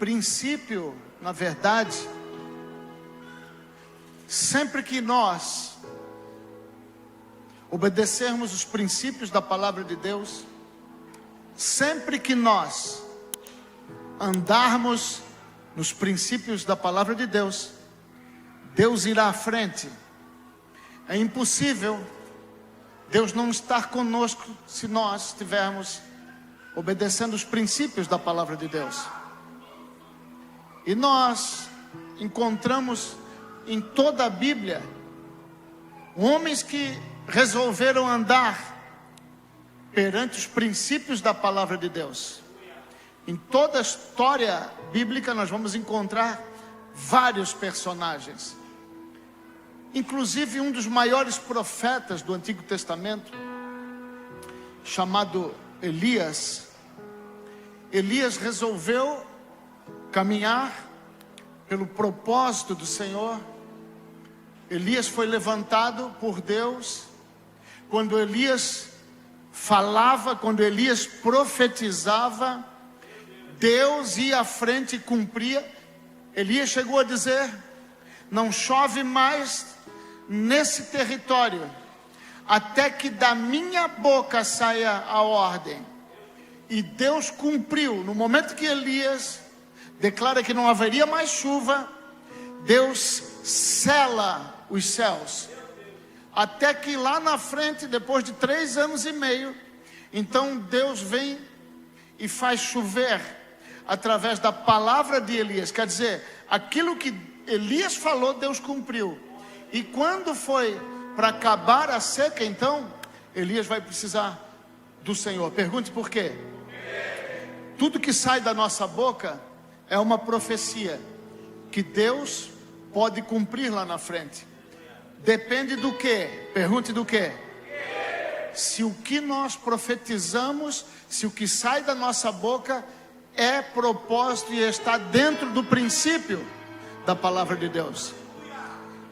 princípio, na verdade, sempre que nós obedecermos os princípios da palavra de Deus, sempre que nós andarmos nos princípios da palavra de Deus, Deus irá à frente. É impossível Deus não estar conosco se nós estivermos obedecendo os princípios da palavra de Deus. E nós encontramos em toda a Bíblia homens que resolveram andar perante os princípios da palavra de Deus. Em toda a história bíblica nós vamos encontrar vários personagens. Inclusive um dos maiores profetas do Antigo Testamento, chamado Elias. Elias resolveu caminhar pelo propósito do Senhor. Elias foi levantado por Deus. Quando Elias falava, quando Elias profetizava, Deus ia à frente e cumpria. Elias chegou a dizer: não chove mais nesse território, até que da minha boca saia a ordem. E Deus cumpriu. No momento que Elias declara que não haveria mais chuva, Deus sela os céus, até que lá na frente, depois de 3 anos e meio, então Deus vem e faz chover através da palavra de Elias. Quer dizer, aquilo que Elias falou, Deus cumpriu. E quando foi para acabar a seca, então Elias vai precisar do Senhor. Pergunte por quê? Tudo que sai da nossa boca é uma profecia que Deus pode cumprir lá na frente. Depende do quê? Pergunte do quê? Se o que nós profetizamos, se o que sai da nossa boca é propósito e está dentro do princípio da palavra de Deus.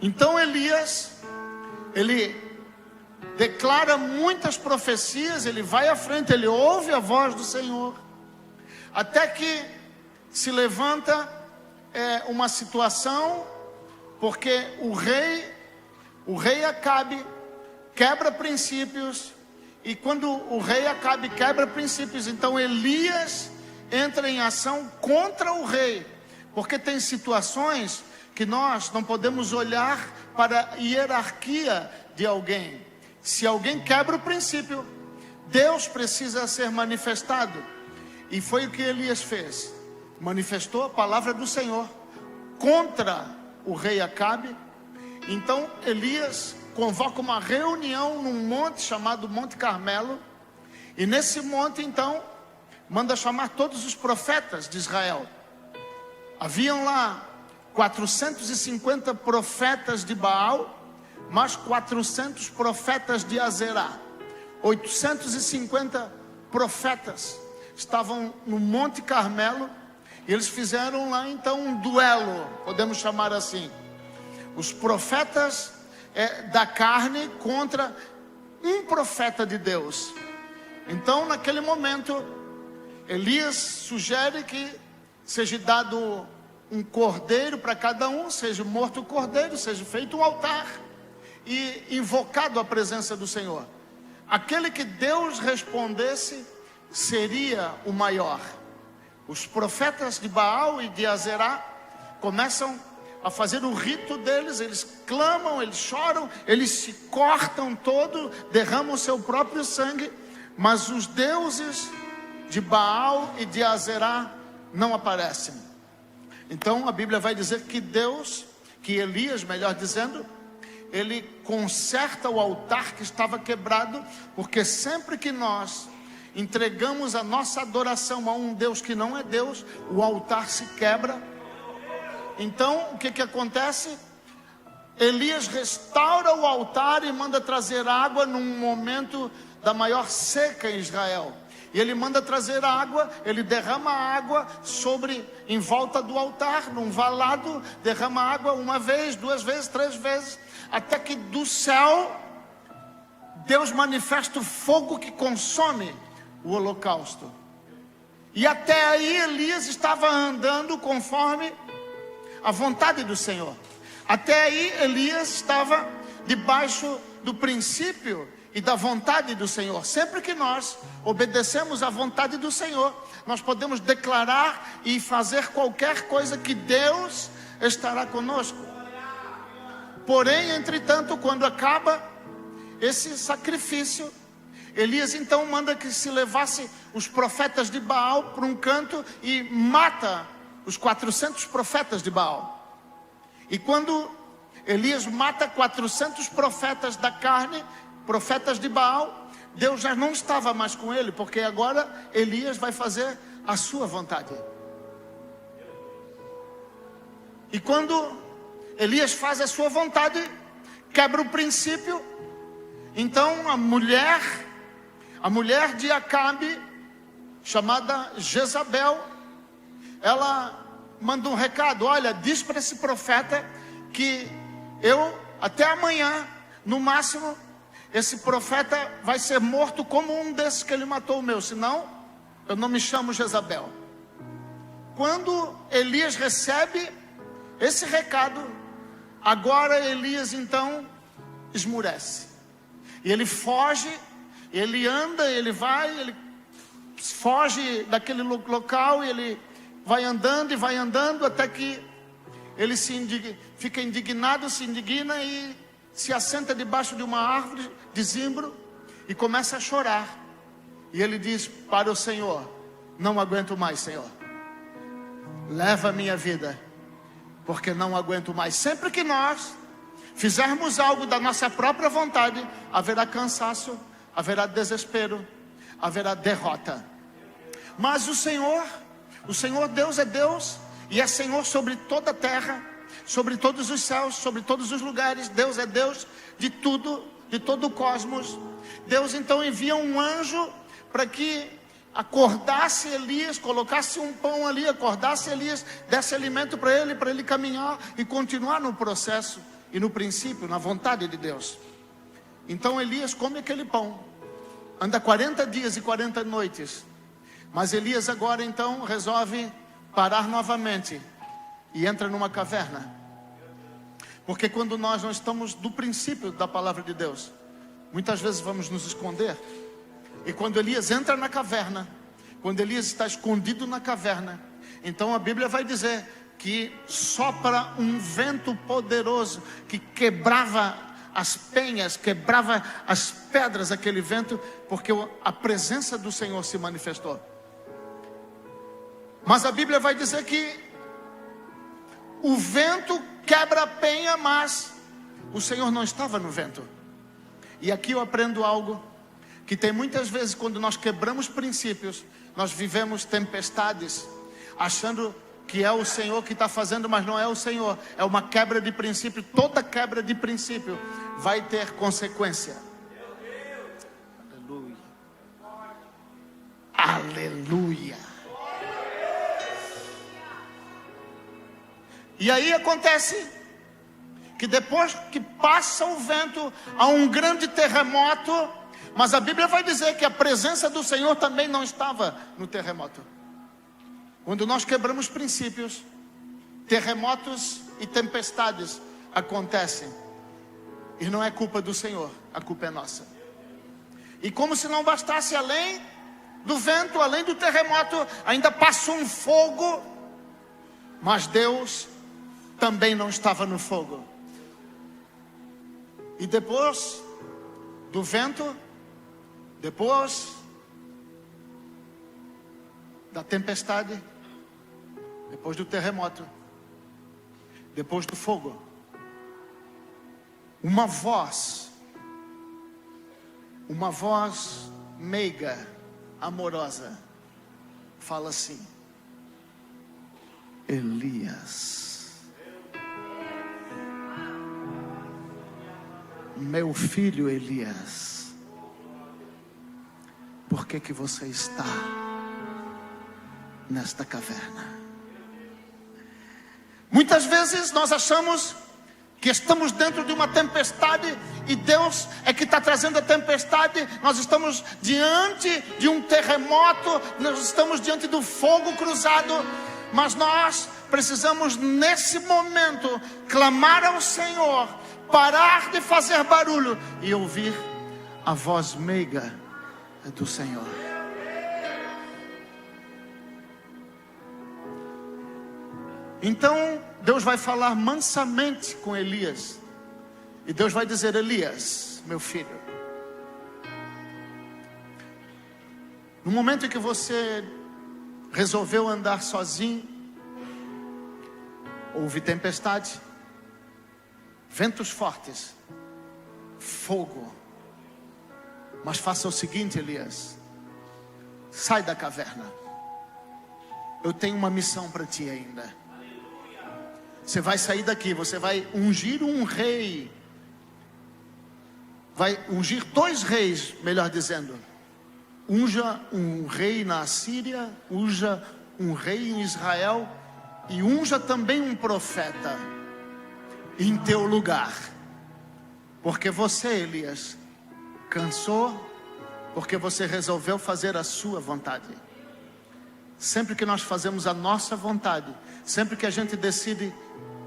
Então Elias, ele declara muitas profecias, ele vai à frente, ele ouve a voz do Senhor, até que se levanta uma situação, porque o rei Acabe quebra princípios, e quando o rei Acabe quebra princípios, então Elias entra em ação contra o rei, porque tem situações que nós não podemos olhar para a hierarquia de alguém. Se alguém quebra o princípio, Deus precisa ser manifestado. E foi o que Elias fez. Manifestou a palavra do Senhor contra o rei Acabe. Então Elias convoca uma reunião num monte chamado Monte Carmelo. E nesse monte então manda chamar todos os profetas de Israel. Haviam lá 450 profetas de Baal, mais 400 profetas de Azerá. 850 profetas estavam no Monte Carmelo, e eles fizeram lá então um duelo, podemos chamar assim. Os profetas da carne contra um profeta de Deus. Então naquele momento Elias sugere que seja dado um cordeiro para cada um, seja morto o cordeiro, seja feito um altar e invocado a presença do Senhor. Aquele que Deus respondesse seria o maior. Os profetas de Baal e de Azerá começam a fazer o rito deles. Eles clamam, eles choram, eles se cortam todo, derramam seu próprio sangue, mas os deuses de Baal e de Azerá não aparecem. Então a Bíblia vai dizer que que Elias, melhor dizendo, ele conserta o altar que estava quebrado, porque sempre que nós entregamos a nossa adoração a um Deus que não é Deus, o altar se quebra. Então o que acontece? Elias restaura o altar e manda trazer água num momento da maior seca em Israel. E ele manda trazer água, ele derrama água em volta do altar, num valado, derrama água 1 vez, 2 vezes, 3 vezes, até que do céu, Deus manifesta o fogo que consome o holocausto. E até aí Elias estava andando conforme a vontade do Senhor. Até aí Elias estava debaixo do princípio e da vontade do Senhor. Sempre que nós obedecemos à vontade do Senhor, nós podemos declarar e fazer qualquer coisa que Deus estará conosco. Porém, entretanto, quando acaba esse sacrifício, Elias então manda que se levasse os profetas de Baal para um canto e mata os 400 profetas de Baal. E quando Elias mata 400 profetas da carne, profetas de Baal, Deus já não estava mais com ele, porque agora Elias vai fazer a sua vontade. E quando Elias faz a sua vontade, quebra o princípio. Então a mulher de Acabe, chamada Jezabel, ela manda um recado: olha, diz para esse profeta que até amanhã, no máximo, esse profeta vai ser morto como um desses que ele matou o meu, senão eu não me chamo Jezabel. Quando Elias recebe esse recado, agora Elias então esmurece. E ele foge, ele anda, ele vai, ele foge daquele local, e ele vai andando até que ele fica indignado, se indigna e se assenta debaixo de uma árvore de zimbro e começa a chorar. E ele diz para o Senhor: não aguento mais, Senhor, leva a minha vida, porque não aguento mais. Sempre que nós fizermos algo da nossa própria vontade, haverá cansaço, haverá desespero, haverá derrota. Mas o Senhor Deus é Deus, e é Senhor sobre toda a terra, sobre todos os céus, sobre todos os lugares. Deus é Deus de tudo, de todo o cosmos. Deus então envia um anjo para que acordasse Elias, colocasse um pão ali, acordasse Elias, desse alimento para ele caminhar e continuar no processo e no princípio, na vontade de Deus. Então Elias come aquele pão, anda 40 dias e 40 noites. Mas Elias agora então resolve parar novamente e entra numa caverna. Porque quando nós não estamos do princípio da palavra de Deus, muitas vezes vamos nos esconder. E quando Elias entra na caverna, quando Elias está escondido na caverna, então a Bíblia vai dizer que sopra um vento poderoso que quebrava as penhas, quebrava as pedras, aquele vento, porque a presença do Senhor se manifestou. Mas a Bíblia vai dizer que o vento quebra a penha, mas o Senhor não estava no vento. E aqui eu aprendo algo, que tem muitas vezes quando nós quebramos princípios, nós vivemos tempestades, achando que é o Senhor que está fazendo, mas não é o Senhor. É uma quebra de princípio. Toda quebra de princípio vai ter consequência. Aleluia. Aleluia. E aí acontece que depois que passa o vento, há um grande terremoto. Mas a Bíblia vai dizer que a presença do Senhor também não estava no terremoto. Quando nós quebramos princípios, terremotos e tempestades acontecem. E não é culpa do Senhor, a culpa é nossa. E como se não bastasse, além do vento, além do terremoto, ainda passa um fogo. Mas Deus também não estava no fogo. E depois do vento, depois da tempestade, depois do terremoto, depois do fogo, uma voz meiga, amorosa, fala assim: Elias, meu filho Elias, por que você está nesta caverna? Muitas vezes nós achamos que estamos dentro de uma tempestade e Deus é que está trazendo a tempestade. Nós estamos diante de um terremoto, nós estamos diante do fogo cruzado, mas nós precisamos nesse momento clamar ao Senhor, parar de fazer barulho e ouvir a voz meiga do Senhor. Então Deus vai falar mansamente com Elias, e Deus vai dizer: Elias, meu filho, no momento em que você resolveu andar sozinho, houve tempestade, ventos fortes, fogo. Mas faça o seguinte, Elias: sai da caverna. Eu tenho uma missão para ti ainda. Você vai sair daqui, você vai ungir um rei. Vai ungir 2 reis, melhor dizendo. Unja um rei na Assíria, unja um rei em Israel, e unja também um profeta em teu lugar. Porque você, Elias, cansou, porque você resolveu fazer a sua vontade. Sempre que nós fazemos a nossa vontade, sempre que a gente decide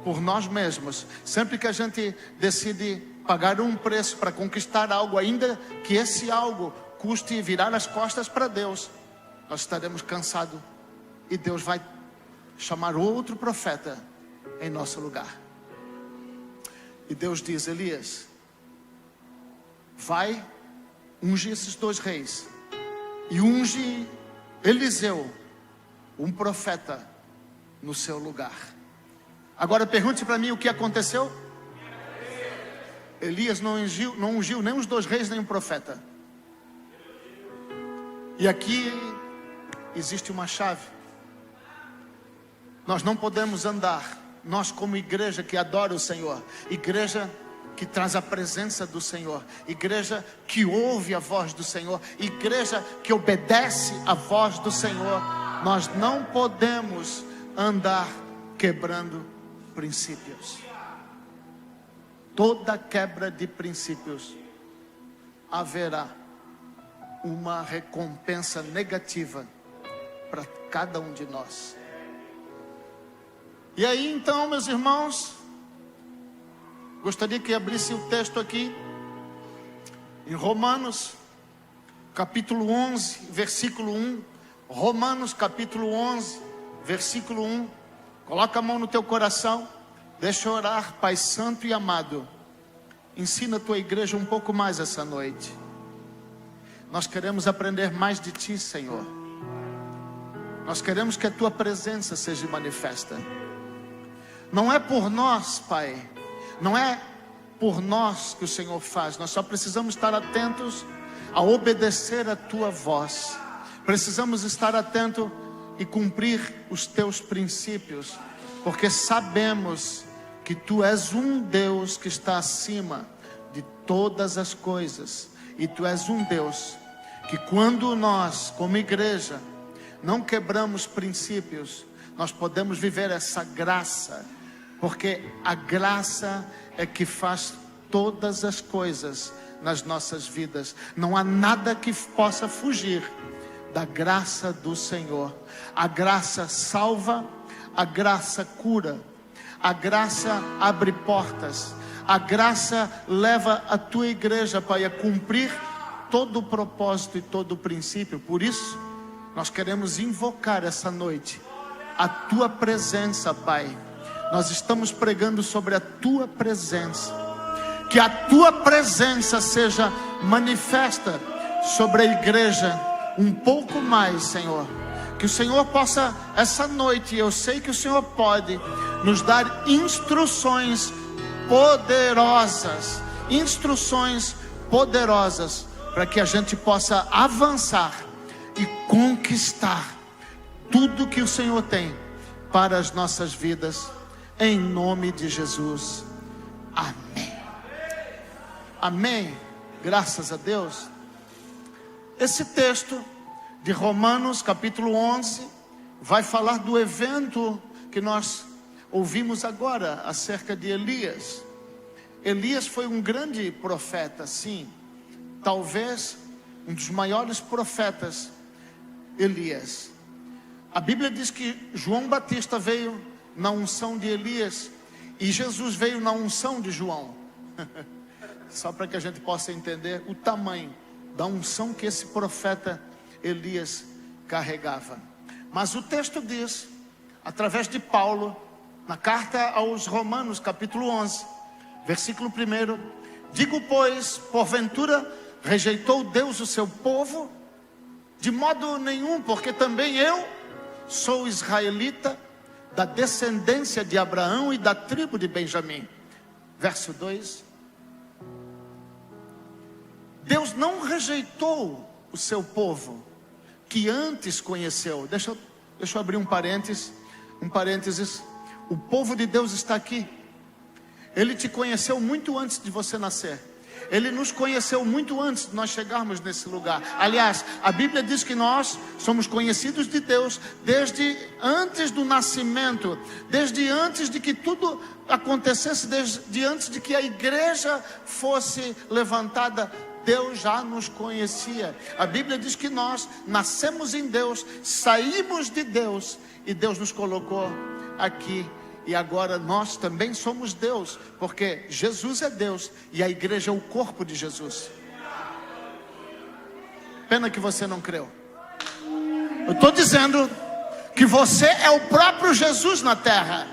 por nós mesmos, sempre que a gente decide pagar um preço para conquistar algo, ainda que esse algo custe virar as costas para Deus, nós estaremos cansados, e Deus vai chamar outro profeta em nosso lugar. E Deus diz: Elias, vai, unge esses 2 reis, e unge Eliseu, um profeta, no seu lugar. Agora pergunte para mim o que aconteceu. Elias não ungiu nem os 2 reis, nem um profeta. E aqui existe uma chave. Nós não podemos andar, nós como igreja que adora o Senhor, igreja que traz a presença do Senhor, igreja que ouve a voz do Senhor, igreja que obedece a voz do Senhor, nós não podemos andar quebrando princípios. Toda quebra de princípios haverá uma recompensa negativa para cada um de nós. E aí então, meus irmãos, gostaria que abrisse o texto aqui em Romanos capítulo 11, versículo 1. Romanos capítulo 11, versículo 1. Coloca a mão no teu coração. Deixa eu orar. Pai santo e amado, ensina a tua igreja um pouco mais essa noite. Nós queremos aprender mais de ti, Senhor. Nós queremos que a tua presença seja manifesta. Não é por nós, Pai, não é por nós que o Senhor faz. Nós só precisamos estar atentos a obedecer a tua voz. Precisamos estar atentos e cumprir os teus princípios, porque sabemos que tu és um Deus que está acima de todas as coisas, e tu és um Deus que, quando nós como igreja não quebramos princípios, nós podemos viver essa graça, porque a graça é que faz todas as coisas nas nossas vidas. Não há nada que possa fugir da graça do Senhor. A graça salva, a graça cura, a graça abre portas, a graça leva a tua igreja, Pai, a cumprir todo o propósito e todo o princípio. Por isso, nós queremos invocar essa noite a tua presença, Pai. Nós estamos pregando sobre a tua presença. Que a tua presença seja manifesta sobre a igreja um pouco mais, Senhor. Que o Senhor possa, essa noite, eu sei que o Senhor pode nos dar instruções poderosas. Instruções poderosas para que a gente possa avançar e conquistar tudo que o Senhor tem para as nossas vidas, em nome de Jesus. Amém. Amém. Graças a Deus. Esse texto de Romanos capítulo 11 vai falar do evento que nós ouvimos agora acerca de Elias. Elias foi um grande profeta, sim. Talvez um dos maiores profetas, Elias. A Bíblia diz que João Batista veio na unção de Elias e Jesus veio na unção de João. Só para que a gente possa entender o tamanho da unção que esse profeta Elias carregava. Mas o texto diz, através de Paulo, na carta aos Romanos, capítulo 11, versículo 1: digo, pois, porventura rejeitou Deus o seu povo? De modo nenhum, porque também eu sou israelita, da descendência de Abraão e da tribo de Benjamim. Verso 2: Deus não rejeitou o seu povo, que antes conheceu. Deixa eu abrir um parênteses. O povo de Deus está aqui. Ele te conheceu muito antes de você nascer. Ele nos conheceu muito antes de nós chegarmos nesse lugar. Aliás, a Bíblia diz que nós somos conhecidos de Deus desde antes do nascimento, desde antes de que tudo acontecesse, desde antes de que a igreja fosse levantada. Deus já nos conhecia. A Bíblia diz que nós nascemos em Deus, saímos de Deus e Deus nos colocou aqui. E agora nós também somos Deus, porque Jesus é Deus e a igreja é o corpo de Jesus. Pena que você não creu. Eu estou dizendo que você é o próprio Jesus na terra.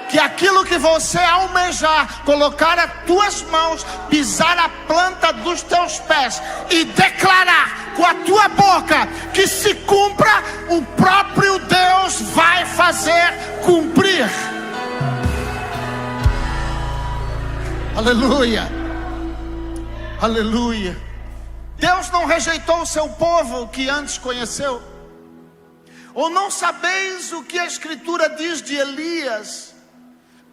Que aquilo que você almejar, colocar as tuas mãos, pisar a planta dos teus pés e declarar com a tua boca que se cumpra, o próprio Deus vai fazer cumprir. Aleluia, aleluia. Deus não rejeitou o seu povo que antes conheceu. Ou não sabeis o que a Escritura diz de Elias,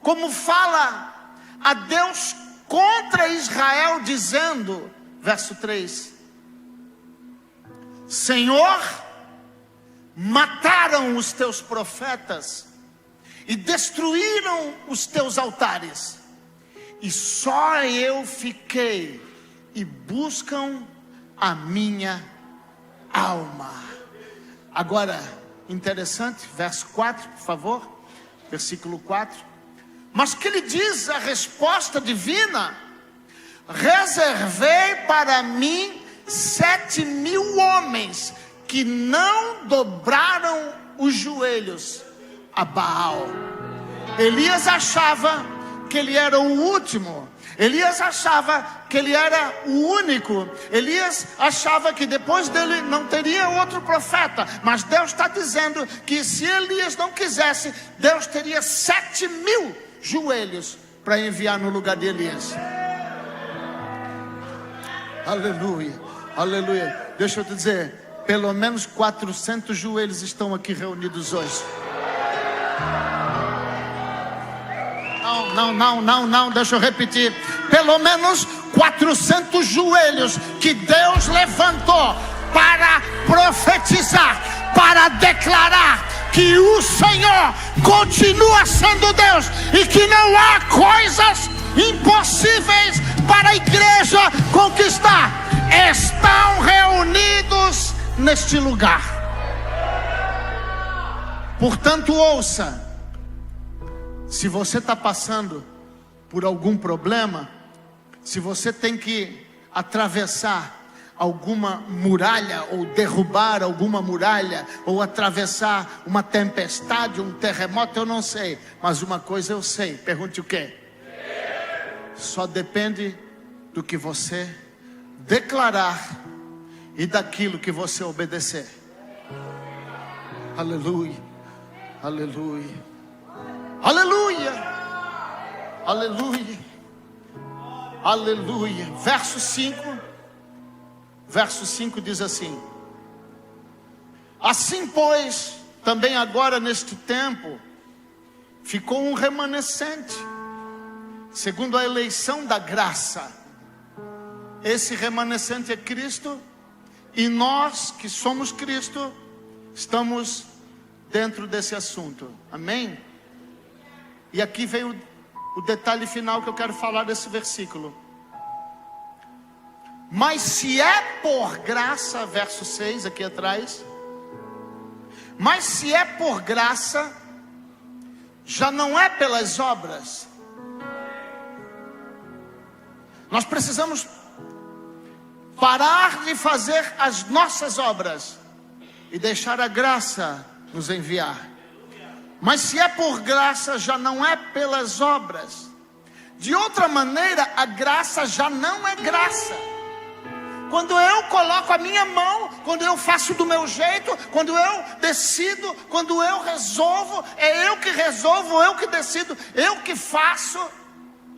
como fala a Deus contra Israel, dizendo, verso 3: Senhor, mataram os teus profetas e destruíram os teus altares, e só eu fiquei, e buscam a minha alma. Agora, interessante, verso 4, por favor, versículo 4. Mas que lhe diz a resposta divina? Reservei para mim 7.000 homens que não dobraram os joelhos a Baal. Elias achava que ele era o último. Elias achava que ele era o único. Elias achava que depois dele não teria outro profeta. Mas Deus está dizendo que se Elias não quisesse, Deus teria 7.000 joelhos para enviar no lugar de Elias. Aleluia, aleluia. Deixa eu te dizer, pelo menos 400 joelhos estão aqui reunidos hoje. Não, deixa eu repetir. Pelo menos 400 joelhos que Deus levantou para profetizar, para declarar que o Senhor continua sendo Deus e que não há coisas impossíveis para a igreja conquistar. Estão reunidos neste lugar. Portanto, ouça. Se você está passando por algum problema, se você tem que atravessar alguma muralha, ou derrubar alguma muralha, ou atravessar uma tempestade, um terremoto, eu não sei, mas uma coisa eu sei. Pergunte o quê? Só depende do que você declarar e daquilo que você obedecer. Aleluia, aleluia, aleluia, aleluia, aleluia. Verso 5 diz assim: assim, pois, também agora neste tempo ficou um remanescente, segundo a eleição da graça. Esse remanescente é Cristo, e nós que somos Cristo estamos dentro desse assunto. Amém? E aqui vem o detalhe final que eu quero falar desse versículo. Mas se é por graça, verso 6 aqui atrás. Mas se é por graça, já não é pelas obras. Nós precisamos parar de fazer as nossas obras e deixar a graça nos enviar. Mas se é por graça, já não é pelas obras. De outra maneira, a graça já não é graça. Quando eu coloco a minha mão, quando eu faço do meu jeito, quando eu decido, quando eu resolvo, é eu que resolvo, eu que decido, eu que faço,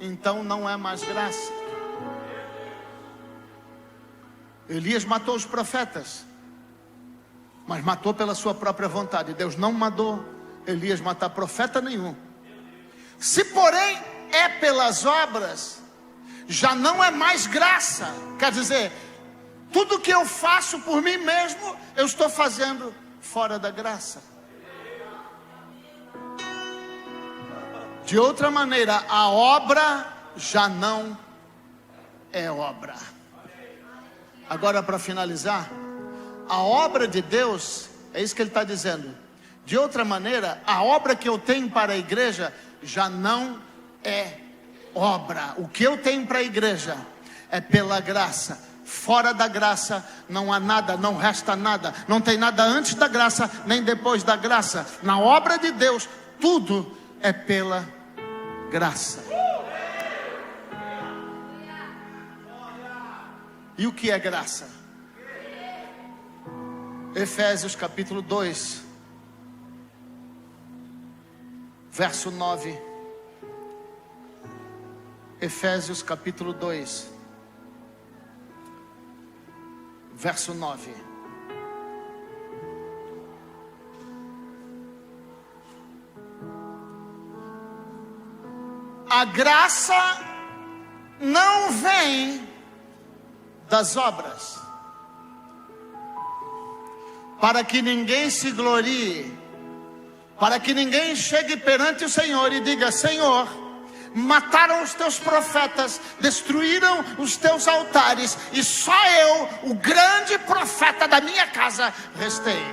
então não é mais graça. Elias matou os profetas, mas matou pela sua própria vontade. Deus não mandou Elias matar profeta nenhum. Se porém é pelas obras, já não é mais graça. Quer dizer, tudo que eu faço por mim mesmo, eu estou fazendo fora da graça. De outra maneira, a obra já não é obra. Agora, para finalizar, a obra de Deus, é isso que ele está dizendo. De outra maneira, a obra que eu tenho para a igreja já não é obra. O que eu tenho para a igreja é pela graça. Fora da graça não há nada, não resta nada. Não tem nada antes da graça, nem depois da graça. Na obra de Deus, tudo é pela graça. E o que é graça? Efésios capítulo 2, verso 9. Efésios capítulo 2, verso 9. A graça não vem das obras, para que ninguém se glorie, para que ninguém chegue perante o Senhor e diga: Senhor, mataram os teus profetas, destruíram os teus altares, e só eu, o grande profeta da minha casa, restei.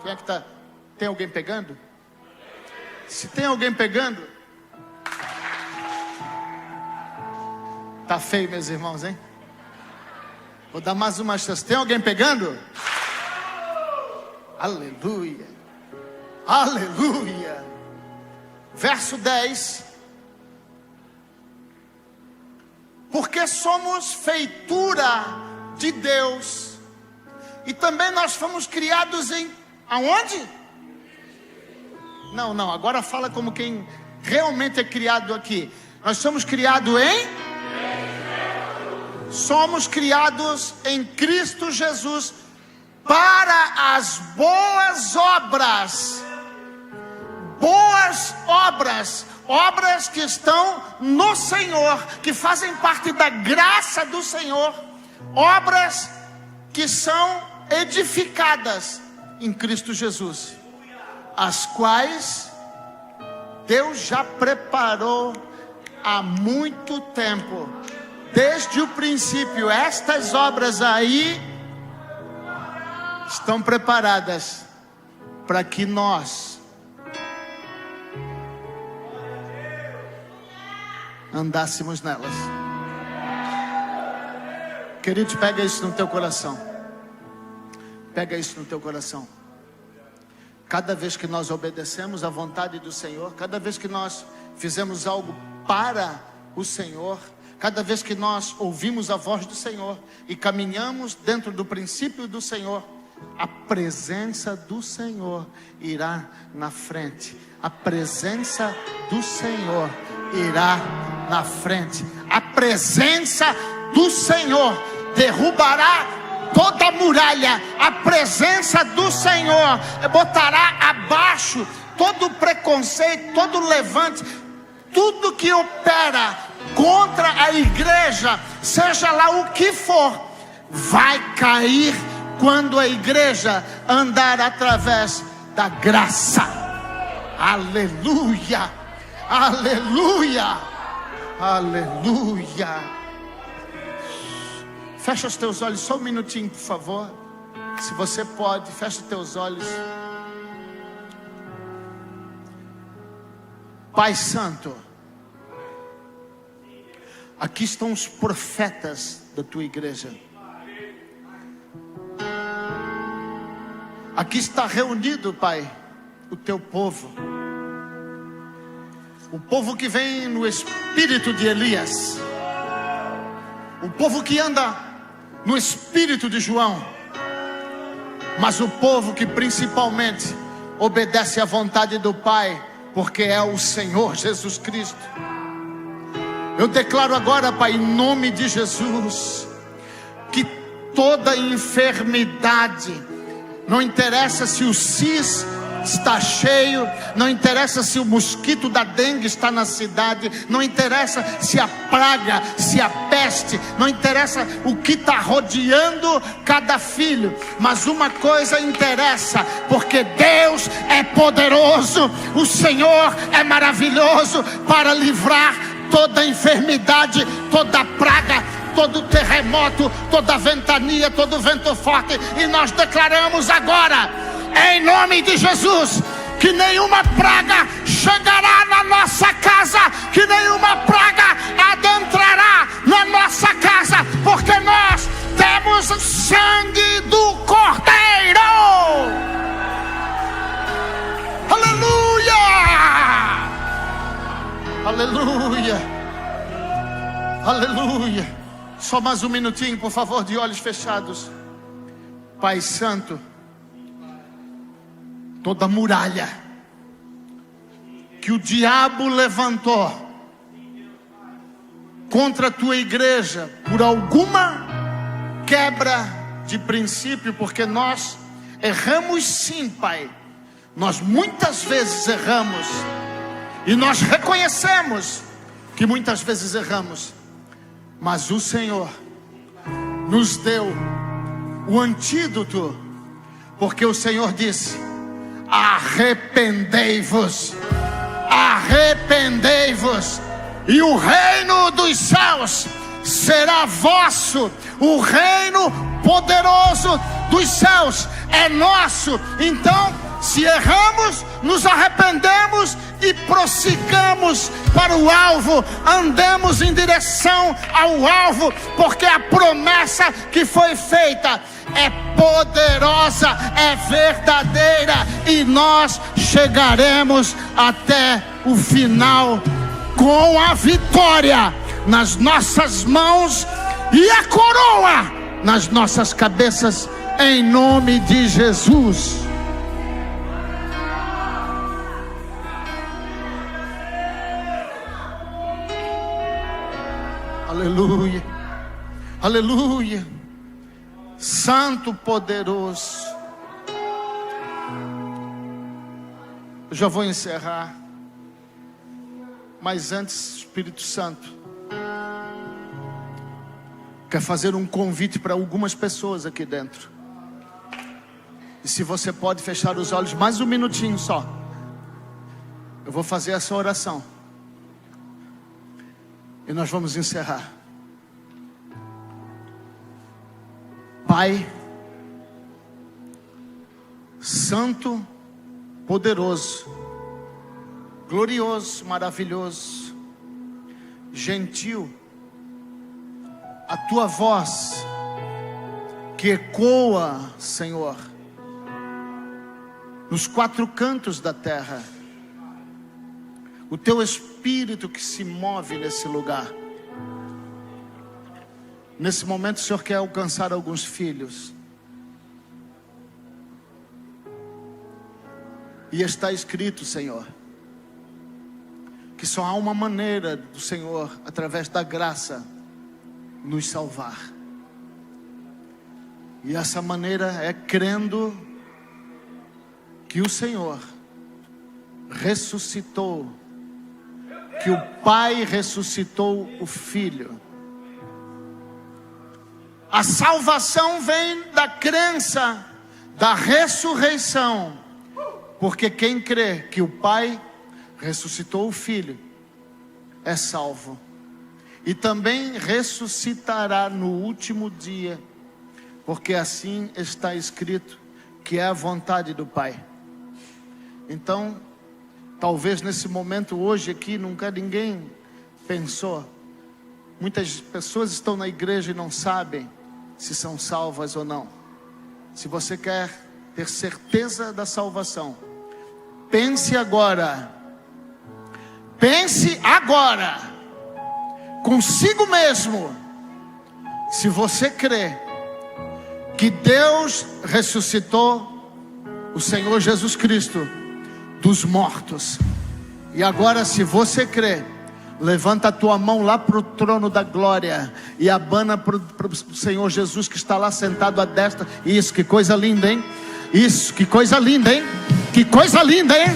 Quem é que está? Tem alguém pegando? Se tem alguém pegando, tá feio, meus irmãos, hein? Vou dar mais uma chance. Tem alguém pegando? Aleluia, aleluia. Verso 10. Porque somos feitura de Deus, e também nós fomos criados em... Aonde? Não, agora fala como quem realmente é criado aqui. Nós somos criados em... Somos criados em Cristo Jesus para as boas obras. Boas obras, obras que estão no Senhor, que fazem parte da graça do Senhor, obras que são edificadas em Cristo Jesus, as quais Deus já preparou há muito tempo, desde o princípio. Estas obras aí estão preparadas para que nós andássemos nelas. Querido, pega isso no teu coração. Pega isso no teu coração. Cada vez que nós obedecemos à vontade do Senhor, cada vez que nós fizemos algo para o Senhor, cada vez que nós ouvimos a voz do Senhor e caminhamos dentro do princípio do Senhor, a presença do Senhor irá na frente. A presença do Senhor irá na frente. A presença do Senhor derrubará toda a muralha. A presença do Senhor botará abaixo todo preconceito, todo levante, tudo que opera contra a igreja, seja lá o que for, vai cair quando a igreja andar através da graça. Aleluia. Aleluia. Aleluia. Fecha os teus olhos só um minutinho, por favor. Se você pode, fecha os teus olhos. Pai Santo, aqui estão os profetas da tua igreja. Aqui está reunido, Pai, o teu povo. O povo que vem no espírito de Elias. O povo que anda no espírito de João. Mas o povo que principalmente obedece à vontade do Pai, porque é o Senhor Jesus Cristo. Eu declaro agora, Pai, em nome de Jesus, que toda enfermidade, não interessa se o CIS está cheio, não interessa se o mosquito da dengue está na cidade, não interessa se a praga, se a peste, não interessa o que está rodeando cada filho, mas uma coisa interessa, porque Deus é poderoso, o Senhor é maravilhoso para livrar toda enfermidade, toda praga, todo terremoto, toda ventania, todo vento forte. E nós declaramos agora, em nome de Jesus, que nenhuma praga chegará na nossa casa, que nenhuma praga adentrará na nossa casa, porque nós temos o sangue do Cordeiro. Aleluia! Aleluia! Aleluia! Só mais um minutinho, por favor, de olhos fechados. Pai Santo, toda muralha que o diabo levantou contra a tua igreja, por alguma quebra de princípio, porque nós erramos sim, Pai. Nós muitas vezes erramos, e nós reconhecemos que muitas vezes erramos, mas o Senhor nos deu o antídoto, porque o Senhor disse: arrependei-vos, arrependei-vos, e o reino dos céus será vosso. O reino poderoso dos céus é nosso. Então, se erramos, nos arrependemos e prossigamos para o alvo, andemos em direção ao alvo, porque a promessa que foi feita é poderosa, é verdadeira, e nós chegaremos até o final com a vitória nas nossas mãos e a coroa nas nossas cabeças, em nome de Jesus. Aleluia, aleluia, Santo poderoso. Eu já vou encerrar, mas antes, Espírito Santo quer fazer um convite para algumas pessoas aqui dentro. E se você pode fechar os olhos mais um minutinho só, eu vou fazer essa oração e nós vamos encerrar. Pai Santo, poderoso, glorioso, maravilhoso, gentil, a tua voz que ecoa, Senhor, nos quatro cantos da terra, o teu Espírito que se move nesse lugar. Nesse momento o Senhor quer alcançar alguns filhos, e está escrito, Senhor, que só há uma maneira do Senhor, através da graça, nos salvar. E essa maneira é crendo que o Senhor ressuscitou, que o Pai ressuscitou o Filho. A salvação vem da crença da ressurreição, porque quem crê que o Pai ressuscitou o Filho, é salvo. E também ressuscitará no último dia, porque assim está escrito, que é a vontade do Pai. Então, talvez nesse momento hoje aqui, nunca ninguém pensou. Muitas pessoas estão na igreja e não sabem se são salvas ou não. Se você quer ter certeza da salvação, pense agora, consigo mesmo, se você crê que Deus ressuscitou o Senhor Jesus Cristo dos mortos. E agora, se você crê, levanta a tua mão lá para o trono da glória e abana para o Senhor Jesus que está lá sentado à destra. Isso, que coisa linda, hein? Isso, que coisa linda, hein? Que coisa linda, hein?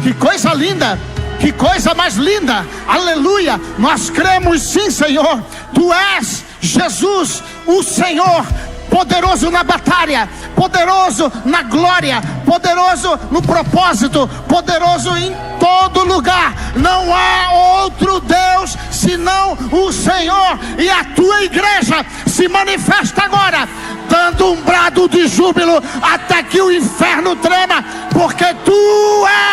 Que coisa linda! Que coisa mais linda! Aleluia! Nós cremos sim, Senhor. Tu és Jesus, o Senhor, poderoso na batalha, poderoso na glória, poderoso no propósito, poderoso em todo lugar. Não há outro Deus senão o Senhor. E a tua igreja se manifesta agora, dando um brado de júbilo até que o inferno trema, porque tu és